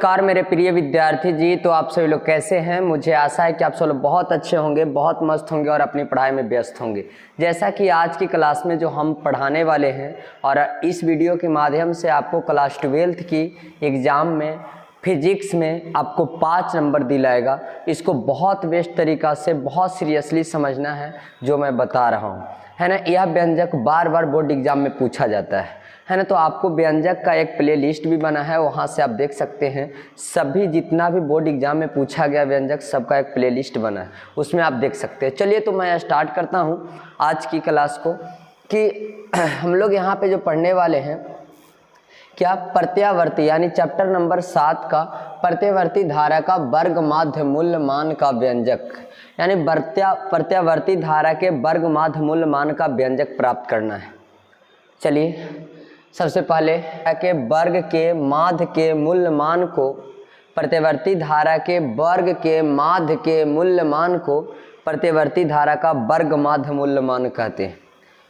नमस्कार मेरे प्रिय विद्यार्थी जी। तो आप सभी लोग कैसे हैं? मुझे आशा है कि आप सब लोग बहुत अच्छे होंगे, बहुत मस्त होंगे और अपनी पढ़ाई में व्यस्त होंगे। जैसा कि आज की क्लास में जो हम पढ़ाने वाले हैं और इस वीडियो के माध्यम से आपको क्लास 12th की एग्ज़ाम में फिजिक्स में आपको 5 नंबर दिलाएगा। इसको बहुत बेस्ट तरीक़ा से बहुत सीरियसली समझना है जो मैं बता रहा हूँ, है ना। यह व्यंजक बार बार बोर्ड एग्ज़ाम में पूछा जाता है ना। तो आपको व्यंजक का एक प्ले लिस्ट भी बना है, वहाँ से आप देख सकते हैं सभी जितना भी बोर्ड एग्ज़ाम में पूछा गया व्यंजक सबका एक प्ले लिस्ट बना है, उसमें आप देख सकते हैं। चलिए तो मैं स्टार्ट करता हूँ आज की क्लास को कि हम लोग यहाँ पे जो पढ़ने वाले हैं क्या प्रत्यावर्ती यानी चैप्टर नंबर 7 का प्रत्यावर्ती धारा का वर्ग माध्य मूल्य मान का व्यंजक, यानी प्रत्यावर्ती धारा के वर्ग माध्य मूल्य मान का व्यंजक प्राप्त करना है। चलिए सबसे पहले के वर्ग के माध्य के मूल्य मान को प्रत्यावर्ती धारा के वर्ग के माध्य के मूल्य मान को प्रत्यावर्ती धारा का वर्ग माध्य मूल्य मान कहते हैं।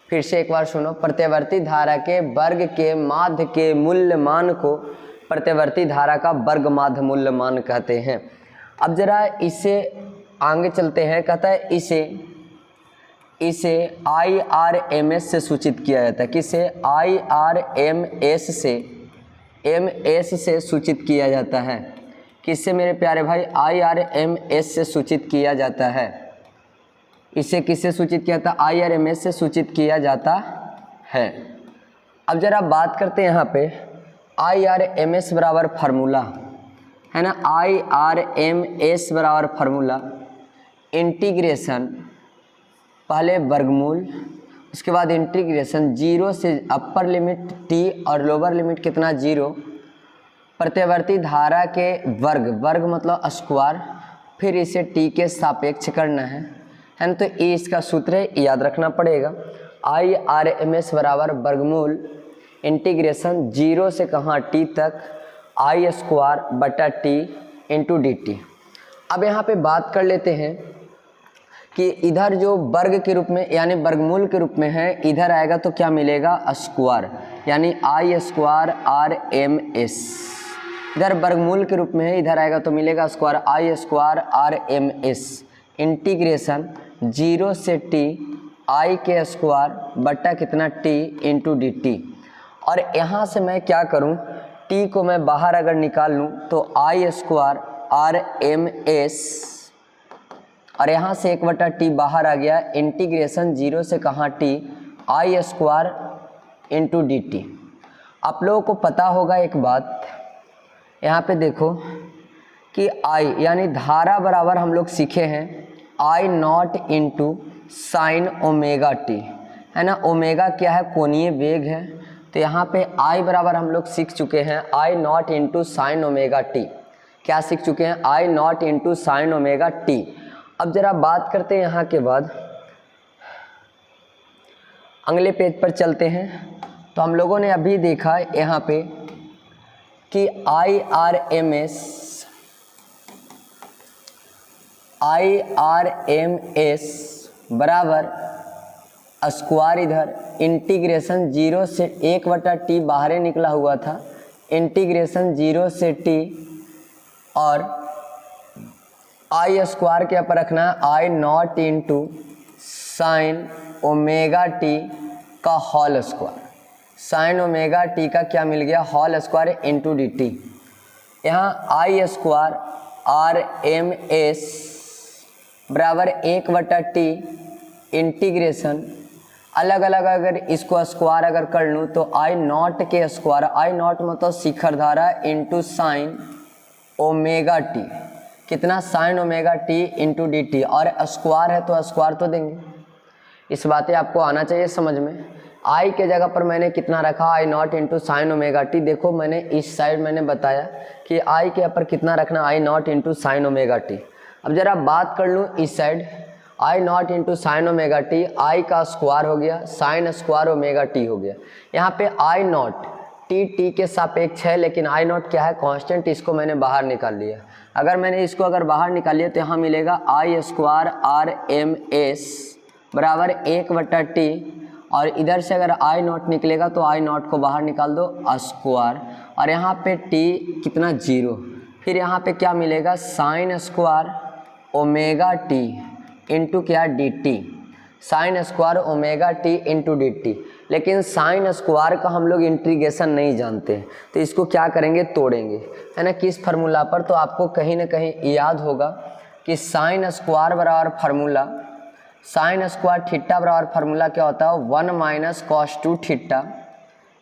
फिर से एक बार सुनो, प्रत्यावर्ती धारा के वर्ग के माध्य के मूल्य मान को प्रत्यावर्ती धारा का वर्ग माध्य मूल्य मान कहते हैं। अब जरा इसे आगे चलते हैं। कहता है इसे IRMS से सूचित किया जाता है। किसे? IRMS से सूचित किया जाता है। किससे मेरे प्यारे भाई? IRMS से सूचित किया जाता है। इसे किससे सूचित किया जाता है? IRMS से सूचित किया जाता है। अब जरा बात करते हैं यहाँ पे IRMS बराबर फार्मूला, है ना। IRMS बराबर फार्मूला इंटीग्रेशन, पहले वर्गमूल, उसके बाद इंटीग्रेशन 0 से अपर लिमिट t और लोअर लिमिट कितना 0, प्रत्यावर्ती धारा के वर्ग मतलब स्क्वायर, फिर इसे t के सापेक्ष करना है ना। तो ये इसका सूत्र है, याद रखना पड़ेगा। IRMS बराबर वर्गमूल इंटीग्रेशन 0 से कहाँ t तक I स्क्वायर बटा t इंटू dt। अब यहाँ पे बात कर लेते हैं कि इधर जो वर्ग के रूप में यानी वर्गमूल के रूप में है, इधर आएगा तो क्या मिलेगा? स्क्वायर, यानी I स्क्वायर RMS। इधर वर्गमूल के रूप में है, इधर आएगा तो मिलेगा square I square RMS integration 0 से t I के स्क्वायर बटा कितना t इंटू dt। और यहाँ से मैं क्या करूँ, t को मैं बाहर अगर निकाल लूँ तो I स्क्वायर RMS और यहाँ से 1/t बाहर आ गया, इंटीग्रेशन 0 से कहाँ t I square into dt। आप लोगों को पता होगा एक बात, यहाँ पे देखो कि I यानी धारा बराबर हम लोग सीखे हैं I nought into sine omega t, है ना। ओमेगा क्या है? कोणीय वेग है। तो यहाँ पे I बराबर हम लोग सीख चुके हैं I nought into sine omega t। क्या सीख चुके हैं? I nought into sine omega t। अब जरा बात करते हैं यहाँ के बाद अगले पेज पर चलते हैं। तो हम लोगों ने अभी देखा यहाँ पे कि IRMS बराबर स्क्वायर, इधर इंटीग्रेशन 0 से 1/t बाहर निकला हुआ था, इंटीग्रेशन 0 से t और I स्क्वायर के ऊपर रखना है I nought into sine omega t का whole square. Sine omega t का क्या मिल गया? Whole square into dt। यहाँ I स्क्वायर RMS बराबर 1/t इंटीग्रेशन, अलग अलग अगर इसको स्क्वायर अगर कर लूँ तो I नॉट के स्क्वायर, I नॉट मतलब शिखर धारा इंटू साइन ओमेगा t, कितना? Sign omega t into dt। और स्क्वायर है तो स्क्वायर तो देंगे, इस बातें आपको आना चाहिए समझ में। I के जगह पर मैंने कितना रखा? I nought into sine omega t। देखो मैंने इस साइड मैंने बताया कि I के ऊपर कितना रखना? I nought into sine omega t। अब जरा बात कर लूँ इस side, I nought into sine omega t, I का स्क्वायर हो गया, साइन स्क्वायर ओमेगा t हो गया। यहाँ पे I नॉट t के सापेक्ष है, लेकिन I नॉट क्या है? कांस्टेंट। इसको मैंने बाहर निकाल लिया। अगर मैंने इसको अगर बाहर निकाल लिया तो यहाँ मिलेगा I स्क्वायर RMS बराबर 1/t और इधर से अगर I नॉट निकलेगा तो I नॉट को बाहर निकाल दो स्क्वायर और यहाँ पे t कितना 0, फिर यहाँ पे क्या मिलेगा, sine square omega T into क्या, D T, sine square omega T into D T. लेकिन साइन स्क्वायर का हम लोग इंटीग्रेशन नहीं जानते, तो इसको क्या करेंगे, तोड़ेंगे, है ना, किस फार्मूला पर। तो आपको कहीं ना कहीं याद होगा कि साइन स्क्वायर बराबर फार्मूला, साइन स्क्वायर थीटा बराबर फार्मूला क्या होता है, 1 minus cos two theta,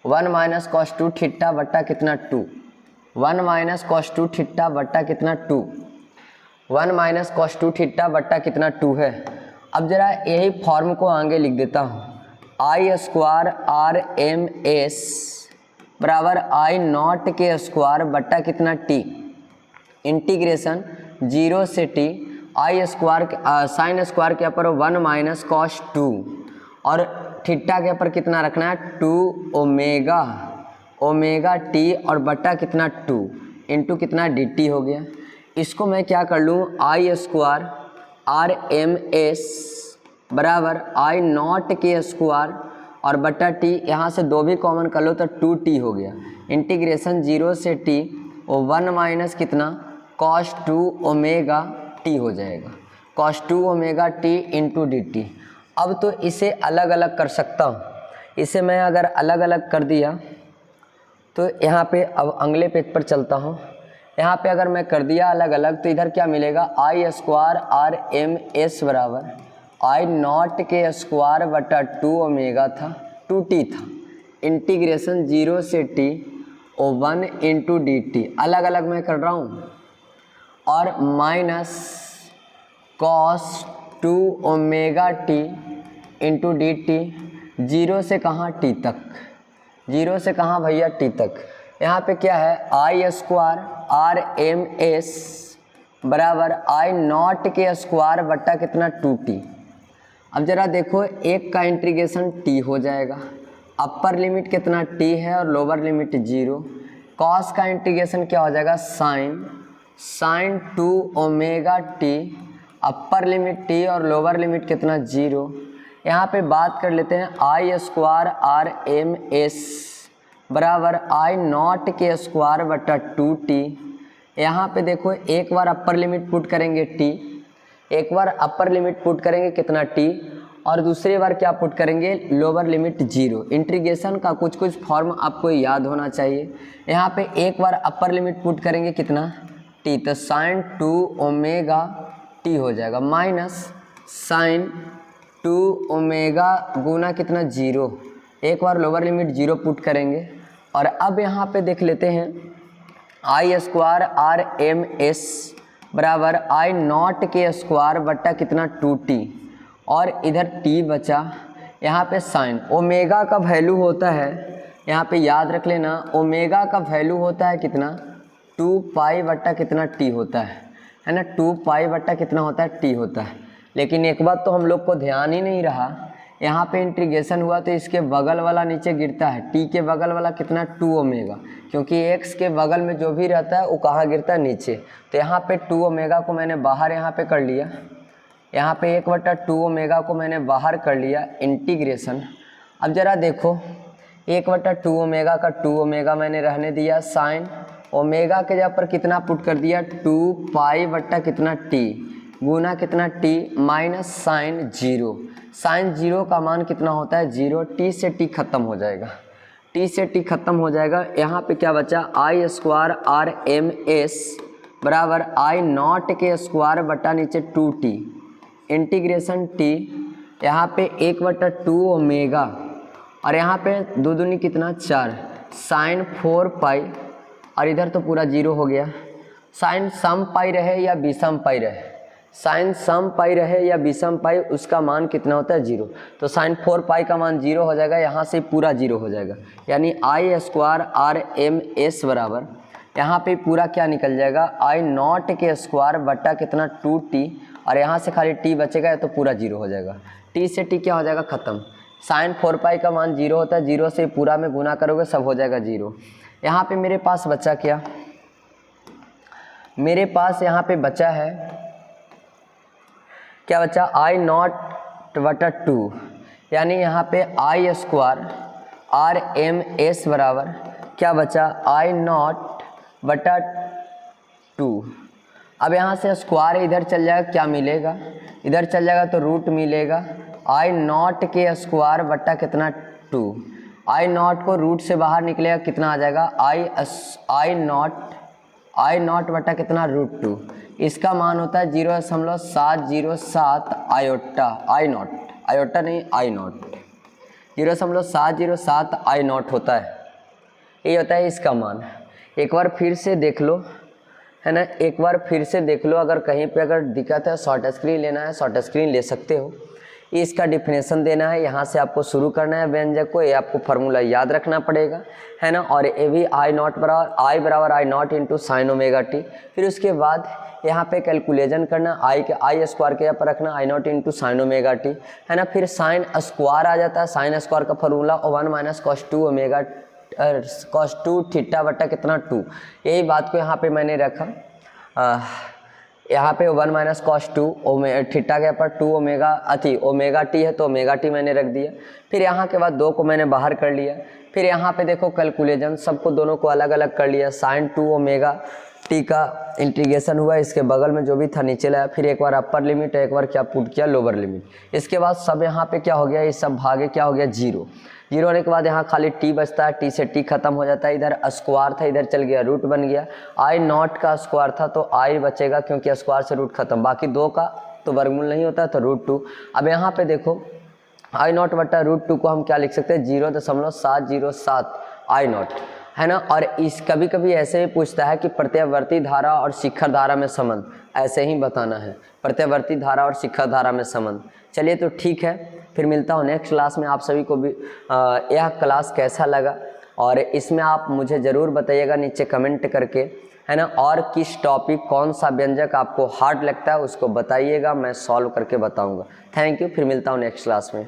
1 minus cos two theta बट्टा कितना 2, 1 माइनस कॉस टू थीटा बट्टा कितना 2, 1 माइनस कॉस टू थीटा बट्टा कितना 2 है। अब जरा यही फॉर्म को आगे लिख देता हूँ, आई स्क्वायर आर एम एस बराबर आई नॉट के स्क्वायर बट्टा कितना टी, इंटीग्रेशन 0 से टी, आई स्क्वायर साइन स्क्वायर के ऊपर 1 माइनस कॉस 2 और थीटा के ऊपर कितना रखना है, 2 ओमेगा, ओमेगा टी और बट्टा कितना 2 इंटू कितना डी टी हो गया। इसको मैं क्या कर लूँ, आई स्क्वायर आर एम एस बराबर आई नॉट के स्क्वायर और बटा टी, यहाँ से 2 भी कॉमन कर लो तो 2t हो गया, इंटीग्रेशन 0 से t और 1 माइनस कितना cos 2 ओमेगा t हो जाएगा, cos 2 omega t into D T. अब तो इसे अलग अलग कर सकता हूँ, इसे मैं अगर अलग अलग कर दिया तो यहाँ पे अब अगले पेज पर चलता हूँ। यहाँ पे अगर मैं कर दिया अलग अलग तो इधर क्या मिलेगा, आई स्क्वायर आर एम एस बराबर आई नॉट के स्क्वायर बटा 2 ओमेगा था, 2t था, इंटीग्रेशन 0 से t और 1 इंटू डी टी, अलग अलग मैं कर रहा हूँ, और minus cos 2 omega T into D T, 0 से कहाँ t तक, 0 से कहाँ भैया t तक। यहाँ पे क्या है, आई स्क्वायर आर एम एस बराबर आई नॉट के स्क्वायर बट्टा कितना 2t। अब जरा देखो, एक का इंटीग्रेशन t हो जाएगा, अपर लिमिट कितना t है और लोअर लिमिट 0, कॉस का इंटीग्रेशन क्या हो जाएगा, sine 2 omega t, upper limit t और लोअर लिमिट कितना 0। यहाँ पे बात कर लेते हैं, I square R M S बराबर आई नॉट के स्क्वायर बटा 2t। यहाँ पे देखो, एक बार अपर लिमिट पुट करेंगे t, एक बार अपर लिमिट पुट करेंगे कितना t, और दूसरी बार क्या पुट करेंगे, लोअर लिमिट 0। इंटीग्रेशन का कुछ कुछ फॉर्म आपको याद होना चाहिए। यहाँ पे एक बार अपर लिमिट पुट करेंगे कितना t, तो साइन 2 ओमेगा t हो जाएगा, माइनस साइन 2 ओमेगा गुना कितना 0, एक बार लोअर लिमिट 0 पुट करेंगे। और अब यहाँ पे देख लेते हैं, I square R M S बराबर आई नॉट के स्क्वायर बट्टा कितना 2t, और इधर t बचा, यहाँ पे साइन ओमेगा का वैल्यू होता है, यहाँ पे याद रख लेना, ओमेगा का वैल्यू होता है कितना 2 पाई बट्टा कितना t होता है ना, 2 पाई बट्टा कितना होता है t होता है। लेकिन एक बात तो हम लोग को ध्यान ही नहीं रहा, यहाँ पे इंटीग्रेशन हुआ तो इसके बगल वाला नीचे गिरता है, t के बगल वाला कितना 2 ओमेगा, क्योंकि x के बगल में जो भी रहता है वो कहाँ गिरता है, नीचे। तो यहाँ पे 2 ओमेगा को मैंने बाहर यहाँ पे कर लिया, यहाँ पे 1/2 ओमेगा को मैंने बाहर कर लिया, इंटीग्रेशन। अब जरा देखो, 1/2 ओमेगा का 2 ओमेगा मैंने रहने दिया, साइन ओमेगा के जगह पर कितना पुट कर दिया, 2 पाई बट्टा कितना t गुना कितना t माइनस साइन 0, साइन 0 का मान कितना होता है 0, t से t खत्म हो जाएगा, t से t खत्म हो जाएगा। यहाँ पे क्या बचा, आई स्क्वायर आर एम एस बराबर आई नॉट के स्क्वायर बटा नीचे 2t, इंटीग्रेशन t, यहाँ पे 1/2 ओमेगा और यहाँ पे 2 दूनी कितना 4, साइन 4 पाई, और इधर तो पूरा 0 हो गया। साइन सम पाई रहे या विषम पाई रहे, साइन सम पाई रहे या विषम पाई, उसका मान कितना होता है 0। तो साइन 4 पाई का मान 0 हो जाएगा, यहाँ से पूरा 0 हो जाएगा, यानी आई स्क्वायर आर एम एस बराबर यहाँ पे पूरा क्या निकल जाएगा, आई नॉट के स्क्वायर बट्टा कितना 2t, और यहाँ से खाली t बचेगा तो पूरा 0 हो जाएगा। t से t क्या हो जाएगा, ख़त्म। साइन 4 पाई का मान 0 होता है, 0 से पूरा में गुना करोगे सब हो जाएगा 0। यहाँ पे मेरे पास बचा क्या, मेरे पास यहाँ पे बचा है क्या बचा, आई नॉट बटा 2, यानी यहाँ पे आई स्क्वायर आर एम एस बराबर क्या बचा, आई नॉट बटा अब यहाँ से स्क्वायर इधर चल जाएगा, क्या मिलेगा, इधर चल जाएगा तो रूट मिलेगा आई नॉट के स्क्वायर बट्टा कितना 2। आई नॉट को रूट से बाहर निकलेगा कितना आ जाएगा आई नॉट बट्टा कितना √2। इसका मान होता है 0.707 आयोटा, आई नॉट, आयोटा नहीं आई नॉट, 0.707 आई नॉट होता है, ये होता है इसका मान। एक बार फिर से देख लो, है ना, एक बार फिर से देख लो, अगर कहीं पे अगर दिक्कत है शॉर्ट स्क्रीन लेना है शॉर्ट स्क्रीन ले सकते हो। इसका डिफिनेशन देना है, यहाँ से आपको शुरू करना है व्यंजक को, ये आपको फार्मूला याद रखना पड़ेगा, है ना। और ये भी आई नॉट बराबर I naught into sine omega T. फिर उसके बाद यहाँ पे कैलकुलेशन करना, आई स्क्वायर के यहाँ पर रखना I naught into sine omega T, है ना। फिर साइन स्क्वायर आ जाता है, साइन स्क्वायर का formula 1 minus cos 2 omega cos 2 theta बट्टा कितना 2। यही बात को यहाँ पे मैंने रखा, यहाँ पे 1 माइनस cos 2 थीटा के पर 2 ओमेगा टी है तो ओमेगा टी मैंने रख दिया। फिर यहाँ के बाद 2 को मैंने बाहर कर लिया। फिर यहाँ पे देखो कैलकुलेशन सबको दोनों को अलग अलग कर लिया, साइन 2 ओमेगा टी का इंटीग्रेशन हुआ, इसके बगल में जो भी था नीचे लाया, फिर एक बार अपर लिमिट एक बार क्या पुट किया लोअर लिमिट। इसके बाद सब यहाँ पे क्या हो गया, ये सब भागे क्या हो गया 0 होने के बाद यहाँ खाली टी बचता है, टी से टी खत्म हो जाता है। इधर स्क्वायर था इधर चल गया रूट बन गया, आई नॉट का स्क्वायर था तो आई बचेगा क्योंकि स्क्वायर से रूट खत्म, बाकी 2 का तो वर्गमूल नहीं होता तो √2। अब यहाँ पे देखो आई नॉट बट्टा √2 को हम क्या लिख सकते हैं 0.707 आई नॉट, है ना। और इस कभी कभी ऐसे भी पूछता है कि प्रत्यावर्ती धारा और शिखर धारा में संबंध, ऐसे ही बताना है प्रत्यावर्ती धारा और शिखर धारा में संबंध। चलिए तो ठीक है, फिर मिलता हूँ नेक्स्ट क्लास में। आप सभी को भी यह क्लास कैसा लगा और इसमें आप मुझे ज़रूर बताइएगा नीचे कमेंट करके, है ना। और किस टॉपिक कौन सा व्यंजक आपको हार्ड लगता है उसको बताइएगा, मैं सॉल्व करके बताऊँगा। थैंक यू, फिर मिलता हूँ नेक्स्ट क्लास में।